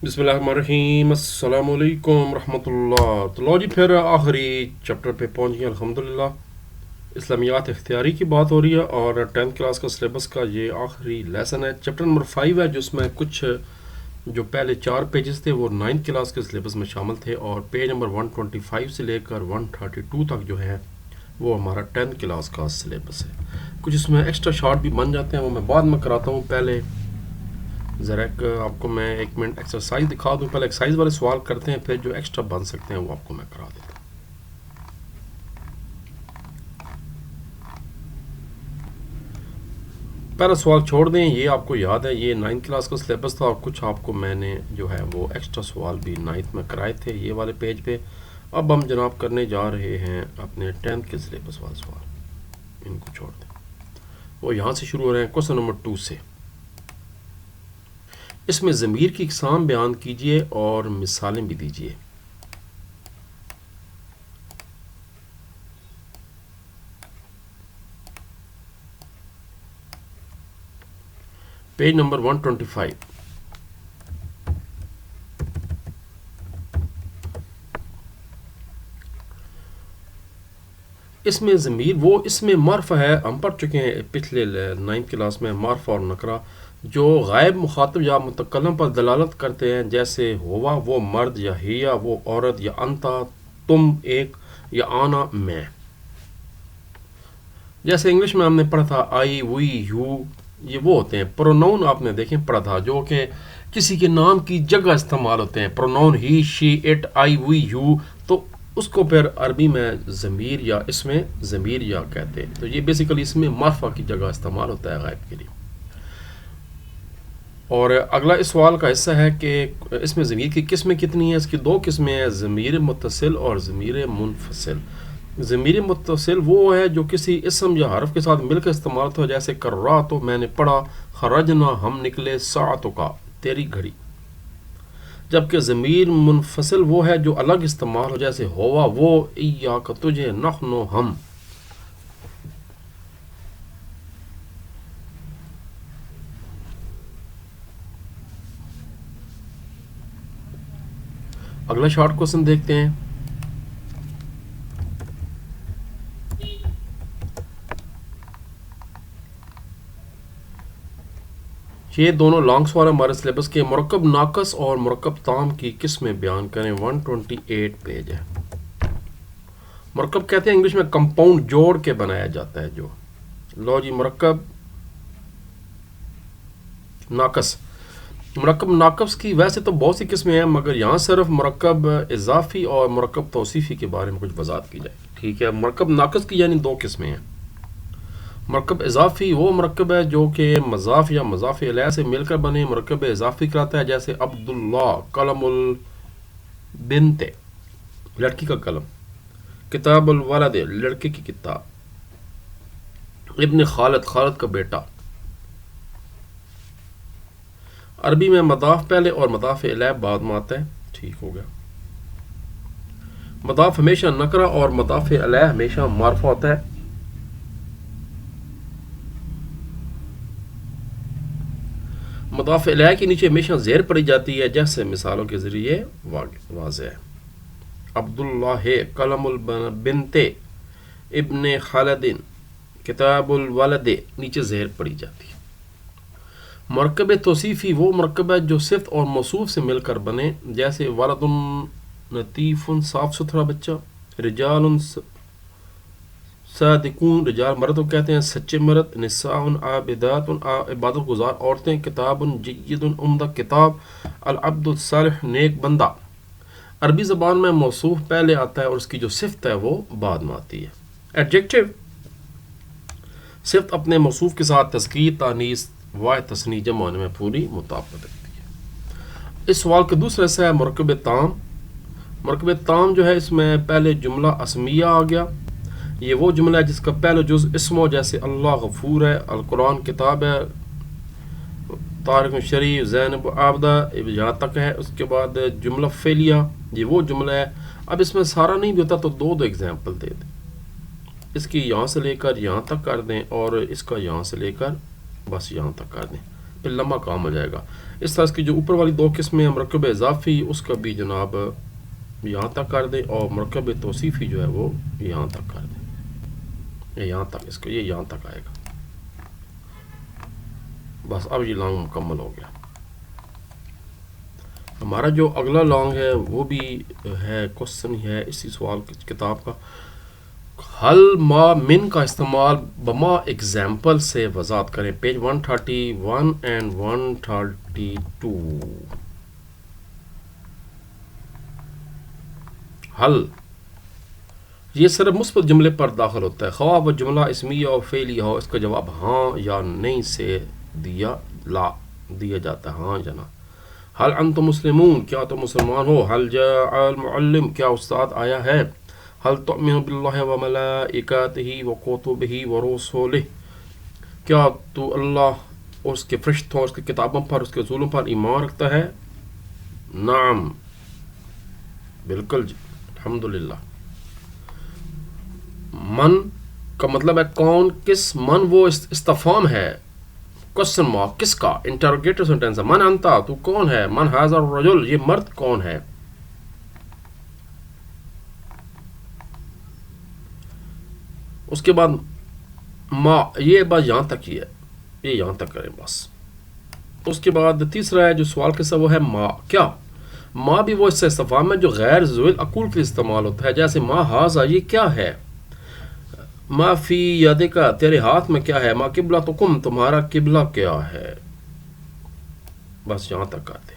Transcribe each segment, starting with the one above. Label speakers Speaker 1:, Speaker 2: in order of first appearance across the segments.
Speaker 1: بسم اللہ الرحمن الرحیم، السلام علیکم رحمۃ اللہ۔ تو لو جی، پھر آخری چیپٹر پہ پہنچ گئے الحمدللہ۔ اسلامیات اختیاری کی بات ہو رہی ہے اور 10th کلاس کا سلیبس کا یہ آخری لیسن ہے۔ چیپٹر نمبر 5 ہے، جس میں کچھ جو پہلے 4 پیجز تھے وہ 9th کلاس کے سلیبس میں شامل تھے، اور پیج نمبر 125 سے لے کر 132 تک جو ہے وہ ہمارا 10th کلاس کا سلیبس ہے۔ کچھ اس میں ایکسٹرا شارٹ بھی بن جاتے ہیں، وہ میں بعد میں کراتا ہوں۔ پہلے ذرا آپ کو میں 1 منٹ ایکسرسائز دکھا دوں۔ پہلے ایکسرسائز والے سوال کرتے ہیں، پھر جو ایکسٹرا بن سکتے ہیں وہ آپ کو میں کرا دیتا ہوں۔ پہلا سوال چھوڑ دیں، یہ آپ کو یاد ہے، یہ 9th کلاس کا سلیبس تھا، اور کچھ آپ کو میں نے جو ہے وہ ایکسٹرا سوال بھی 9th میں کرائے تھے یہ والے پیج پہ۔ اب ہم جناب کرنے جا رہے ہیں اپنے 10th کے سلیبس والے سوال، ان کو چھوڑ دیں۔ وہ یہاں سے شروع ہو رہے ہیں کوسچن نمبر 2 سے۔ اس میں ضمیر کی اقسام بیان کیجیے اور مثالیں بھی دیجیے۔ Page number 125۔ اس میں ضمیر وہ اس میں معرفہ ہے، ہم پڑھ چکے ہیں پچھلے 9th کلاس میں، معرفہ اور نکرہ جو غائب مخاطب یا متکلم پر دلالت کرتے ہیں، جیسے ہوا وہ مرد، یا ہیا وہ عورت، یا انتا تم ایک، یا آنا میں۔ جیسے انگلش میں ہم نے پڑھا تھا آئی، وی، یو، یہ وہ ہوتے ہیں پروناؤن، آپ نے دیکھیں پڑھا تھا، جو کہ کسی کے نام کی جگہ استعمال ہوتے ہیں۔ Pronoun he, she, it, I, we, you, تو اس کو پھر عربی میں ضمیر یا اس میں ضمیر یا کہتے ہیں۔ تو یہ بیسیکلی اس میں معرفہ کی جگہ استعمال ہوتا ہے غائب کے لیے۔ اور اگلا اس سوال کا حصہ ہے کہ اس میں ضمیر کی قسمیں کتنی ہیں؟ اس کی 2 قسمیں ہیں، ضمیر متصل اور ضمیر منفصل۔ ضمیر متصل وہ ہے جو کسی اسم یا حرف کے ساتھ مل کر استعمال ہوتا ہے، جیسے کراتو میں نے پڑھا، خرجنا ہم نکلے، ساعتوں کا تیری گھڑی۔ جبکہ ضمیر منفصل وہ ہے جو الگ استعمال ہو، جیسے ہوا وہ، ایاک تجھے، نحن ہم۔ اگلا شارٹ کوسچن دیکھتے ہیں۔ یہ دونوں لانگ سوال ہمارے سلیبس کے۔ مرکب ناقص اور مرکب تام کی قسمیں بیان کریں، 128 پیج ہے۔ مرکب کہتے ہیں انگلش میں کمپاؤنڈ، جوڑ کے بنایا جاتا ہے جو۔ لو جی، مرکب ناقص۔ مرکب ناقص کی ویسے تو بہت سی قسمیں ہیں، مگر یہاں صرف مرکب اضافی اور مرکب توصیفی کے بارے میں کچھ وضاحت کی جائے۔ ٹھیک ہے، مرکب ناقص کی یعنی 2 قسمیں ہیں۔ مرکب اضافی وہ مرکب ہے جو کہ مضاف یا مضاف الیہ سے مل کر بنے، مرکب اضافی کراتا ہے، جیسے عبداللہ قلم البنت لڑکی کا قلم، کتاب الولد لڑکے کی کتاب، ابن خالد خالد کا بیٹا۔ عربی میں مضاف پہلے اور مضاف الیہ بعد میں آتا ہے۔ ٹھیک ہو گیا۔ مضاف ہمیشہ نکرہ اور مضاف الیہ ہمیشہ معرفہ ہوتا ہے۔ مضاف الیہ کے نیچے ہمیشہ زیر پڑی جاتی ہے، جیسے مثالوں کے ذریعے واضح ہے۔ عبداللہ قلم البنت، ابن خالد کتاب الولد، نیچے زیر پڑی جاتی ہے۔ مرکب توصیفی وہ مرکب ہے جو صفت اور موصوف سے مل کر بنے، جیسے ولد لطیف صاف ستھرا بچہ، رجال صادقون رجال مرد کو کہتے ہیں سچے مرد، نساء عابدات عبادت گزار عورتیں، کتاب جید عمدہ کتاب، العبد الصالح نیک بندہ۔ عربی زبان میں موصوف پہلے آتا ہے اور اس کی جو صفت ہے وہ بعد میں آتی ہے۔ ایڈجیکٹو صفت اپنے موصوف کے ساتھ تذکیر، تانیث، واحد تصنیع، جمع ہونے میں پوری مطابقت رکھتی ہے۔ اس سوال کا دوسرا حصہ ہے مرکب تام۔ مرکب تام جو ہے اس میں پہلے جملہ اسمیہ آ گیا، یہ وہ جملہ ہے جس کا پہلا جز اسم ہو، جیسے اللہ غفور ہے، القرآن کتاب ہے، طارق شریف، زینب عابدہ، یہاں تک ہے۔ اس کے بعد جملہ فعلیہ، یہ وہ جملہ ہے۔ اب اس میں سارا نہیں بھی ہوتا تو 2 ایگزامپل دے دیں، اس کی یہاں سے لے کر یہاں تک کر دیں، اور اس کا یہاں سے لے کر بس یہاں تک کر دیں۔ پھر لمبا کام ہو جائے گا. اس طرح کی جو اوپر والی دو قسمیں مرکب اضافی اس کا بھی جناب یہاں تک کر دیں, اور مرکب توصیفی جو ہے وہ یہاں تک کر دیں, یہاں تک اس کو یہ یہاں تک آئے گا. بس اب یہ لانگ مکمل ہو گیا. ہمارا جو اگلا لانگ ہے وہ بھی ہے کوشچن ہے اسی سوال کی کتاب کا. حل ما من کا استعمال بما ایگزامپل سے وضاحت کریں. Page 131 and 132. حل یہ صرف مثبت جملے پر داخل ہوتا ہے, خواہ وہ جملہ اسمیہ اور فعلیہ ہو. اس کا جواب ہاں یا نہیں سے دیا جاتا ہے, ہاں یا نہ. حل انتم مسلمون کیا تم مسلمان ہو. حل جاء المعلم کیا استاد آیا ہے. حل تؤمن باللہ وملائکتہ وکتبہ ورسلہ کیا تو اللہ اس کے فرشتوں اس کے کتابوں پر اس کے رسولوں پر ایمان رکھتا ہے. نعم بالکل جی الحمدللہ. من کا مطلب ہے کون, کس. من وہ استفہام ہے, کوشچن مارک, کس کا, انٹروگیٹو سینٹینس ہے. من انتا تو کون ہے. من ھذا الرجل یہ مرد کون ہے. اس کے بعد ما, یہ بات یہاں تک ہی ہے, یہ یہاں تک کریں بس. اس کے بعد تیسرا ہے جو سوال کے ساتھ وہ ہے ما. کیا ما بھی وہ اس سے استفہام ہے جو غیر ذوی العقول کے استعمال ہوتا ہے. جیسے ما ھذا یہ کیا ہے. ما فی یدک تیرے ہاتھ میں کیا ہے. ما قبلتکم تمہارا قبلہ کیا ہے. بس یہاں تک آتے.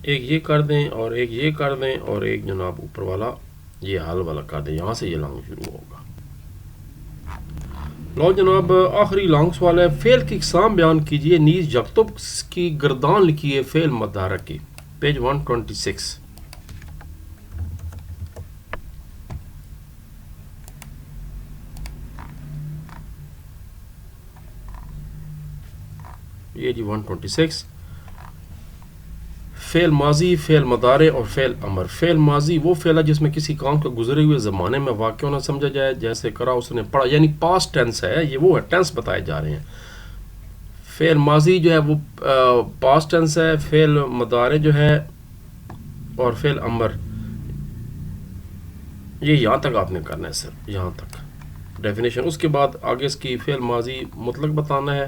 Speaker 1: ایک یہ کر دیں اور ایک یہ کر دیں اور ایک جناب اوپر والا یہ حل والا کر دیں. یہاں سے یہ لانگ شروع ہوگا. لو جناب آخری لانگ سوال ہے. فعل کی اقسام بیان کیجئے نیز یکتب کی گردان لکھیے فعل متحرک کی. پیج 126. یہ جی 126. فعل ماضی, فعل مضارع اور فعل امر. فعل ماضی وہ فعل ہے جس میں کسی کام کا گزرے ہوئے زمانے میں واقع ہونا سمجھا جائے. جیسے کرا اس نے پڑھا, یعنی پاسٹ ٹینس ہے, یہ وہ ہے ٹینس بتائے جا رہے ہیں. فعل ماضی جو ہے وہ پاسٹ ٹینس ہے. فعل مضارع جو ہے اور فعل امر یہ یہاں تک آپ نے کرنا ہے سر, یہاں تک ڈیفینیشن. اس کے بعد آگے اس کی فعل ماضی مطلق بتانا ہے.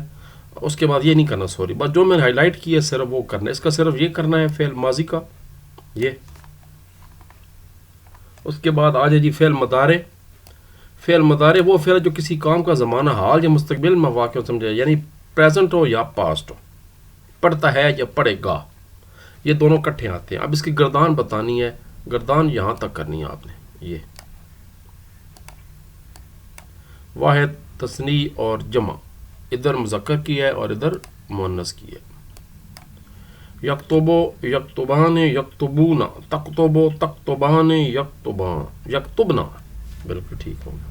Speaker 1: اس کے بعد یہ نہیں کرنا, سوری, بس جو میں نے ہائی لائٹ کی ہے صرف وہ کرنا ہے. اس کا صرف یہ کرنا ہے فعل ماضی کا یہ. اس کے بعد آ جائے جی فعل مضارع. فعل مضارع وہ فعل جو کسی کام کا زمانہ حال یا مستقبل میں واقع ہو سمجھے, یعنی پریزنٹ ہو یا پاسٹ ہو. پڑھتا ہے یا پڑھے گا, یہ دونوں کٹھے آتے ہیں. اب اس کی گردان بتانی ہے. گردان یہاں تک کرنی ہے آپ نے. یہ واحد, تثنی اور جمع, ادھر مذکر کی ہے اور ادھر مؤنث کی ہے. یکتبو یکتبان یکتبون, تکتبو تکتبان یکتبان یکتبنا. بالکل ٹھیک ہوگا.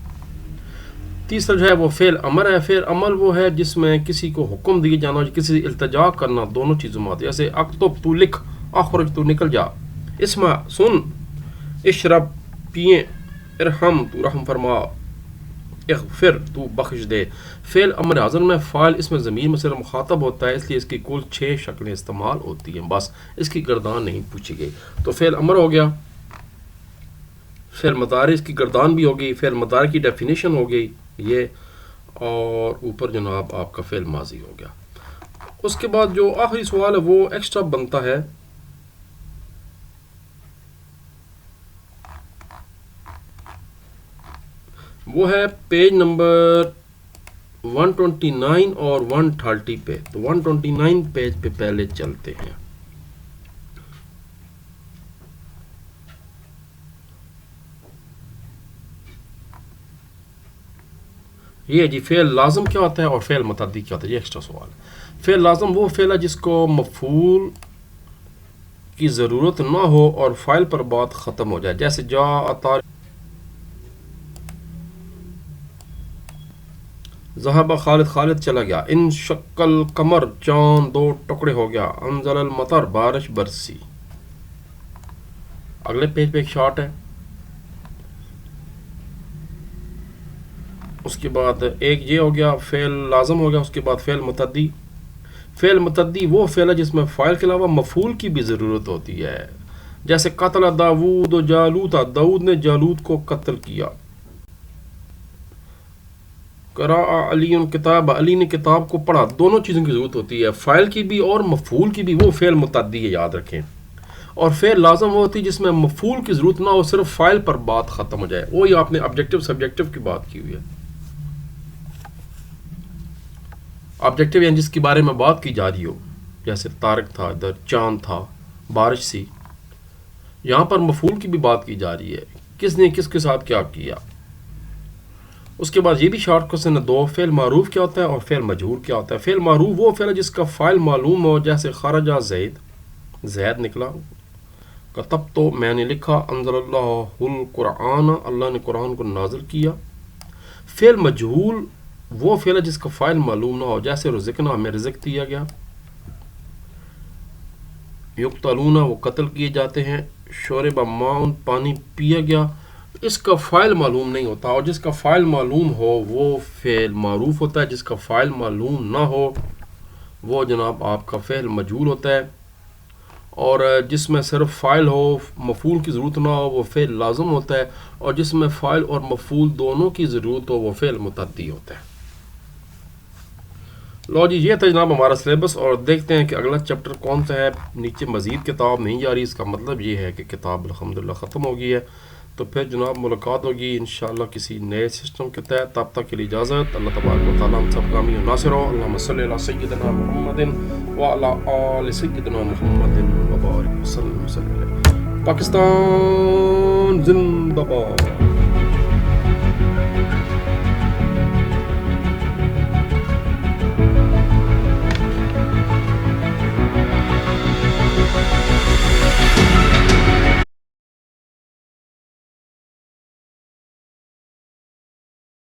Speaker 1: تیسرا جو ہے وہ فعل امر ہے. فعل امر وہ ہے جس میں کسی کو حکم دیے جانا, کسی سے التجا کرنا, دونوں چیزوں میں آتی ہے. جیسے اکتب تو لکھ, اخرج تو نکل جا, اسمع سن, اشرب پیئیں, ارحم تو رحم فرما, اغفر تو بخش دے. فعل امر اعظم میں فاعل اس میں ضمیر میں صرف مخاطب ہوتا ہے, اس لیے اس کی کل 6 شکلیں استعمال ہوتی ہیں. بس اس کی گردان نہیں پوچھی گئی. تو فعل امر ہو گیا. فعل مضارع اس کی گردان بھی ہو گئی. فعل مضارع کی ڈیفینیشن ہو گئی یہ, اور اوپر جناب آپ کا فعل ماضی ہو گیا. اس کے بعد جو آخری سوال ہے وہ ایکسٹرا بنتا ہے. وہ ہے پیج نمبر 129 اور 130 پہ. تو 129 پیج پہ پہلے چلتے ہیں. یہ جی فعل لازم کیا ہوتا ہے اور فعل متعدی کیا ہوتا ہے, یہ ایکسٹرا سوال ہے. فعل لازم وہ فعل ہے جس کو مفعول کی ضرورت نہ ہو اور فاعل پر بات ختم ہو جائے. جیسے جاء ذهب خالد, خالد چلا گیا. ان شکل قمر, چاند 2 ٹکڑے ہو گیا. انزل المطر, بارش برسی. اگلے پیج پہ ایک شارٹ ہے. اس کے بعد ایک یہ ہو گیا فعل لازم ہو گیا. اس کے بعد فعل متعدی. فعل متعدی وہ فعل ہے جس میں فاعل کے علاوہ مفعول کی بھی ضرورت ہوتی ہے. جیسے قتل داود و جالوت، داود نے جالوت کو قتل کیا. قرأ علی کتاب، علی نے کتاب کو پڑھا. دونوں چیزوں کی ضرورت ہوتی ہے، فاعل کی بھی اور مفعول کی بھی. وہ فعل متعدی ہے، یاد رکھیں. اور فعل لازم وہ ہوتی ہے جس میں مفعول کی ضرورت نہ ہو، صرف فاعل پر بات ختم ہو جائے. وہی آپ نے آبجیکٹو سبجیکٹو کی بات کی ہوئی ہے. آبجیکٹو یعنی جس کے بارے میں بات کی جا رہی ہو، جیسے طارق تھا، ادھر چاند تھا، بارش سی. یہاں پر مفعول کی بھی بات کی جا رہی ہے، کس نے کس کے ساتھ کیا کیا. اس کے بعد یہ بھی شارٹ کوسچن ہے دو، فعل معروف کیا ہوتا ہے اور فعل مجہور کیا ہوتا ہے. فعل معروف وہ فعل ہے جس کا فاعل معلوم ہو، جیسے خرج زید، زید نکلا. کتب تو میں نے لکھا. انزل اللہ القرآن، اللہ نے قرآن کو نازل کیا. فعل مجہول وہ فعل ہے جس کا فاعل معلوم نہ ہو، جیسے رزقنا، ہمیں رزق دیا گیا. یقتلون وہ قتل کیے جاتے ہیں. شرب ماء پانی پیا گیا. اس کا فاعل معلوم نہیں ہوتا، اور جس کا فاعل معلوم ہو وہ فعل معروف ہوتا ہے. جس کا فاعل معلوم نہ ہو وہ جناب آپ کا فعل مجہول ہوتا ہے. اور جس میں صرف فاعل ہو، مفعول کی ضرورت نہ ہو، وہ فعل لازم ہوتا ہے. اور جس میں فاعل اور مفعول دونوں کی ضرورت ہو وہ فعل متعدی ہوتا ہے. لو جی، یہ تھا جناب ہمارا سلیبس، اور دیکھتے ہیں کہ اگلا چیپٹر کون سا ہے. نیچے مزید کتاب نہیں جا رہی، اس کا مطلب یہ ہے کہ کتاب الحمدللہ ختم ہو گئی ہے. تو پھر جناب ملاقات ہوگی انشاءاللہ کسی نئے سسٹم کے تحت. تب تک کے لیے اجازت. اللہ تبارک و تعالیٰ ہم سب کا امین و ناصر ہو. اللہم صلی علی سیدنا محمد وعلی آل سیدنا محمد وبارک وسلم. پاکستان زندہ باد.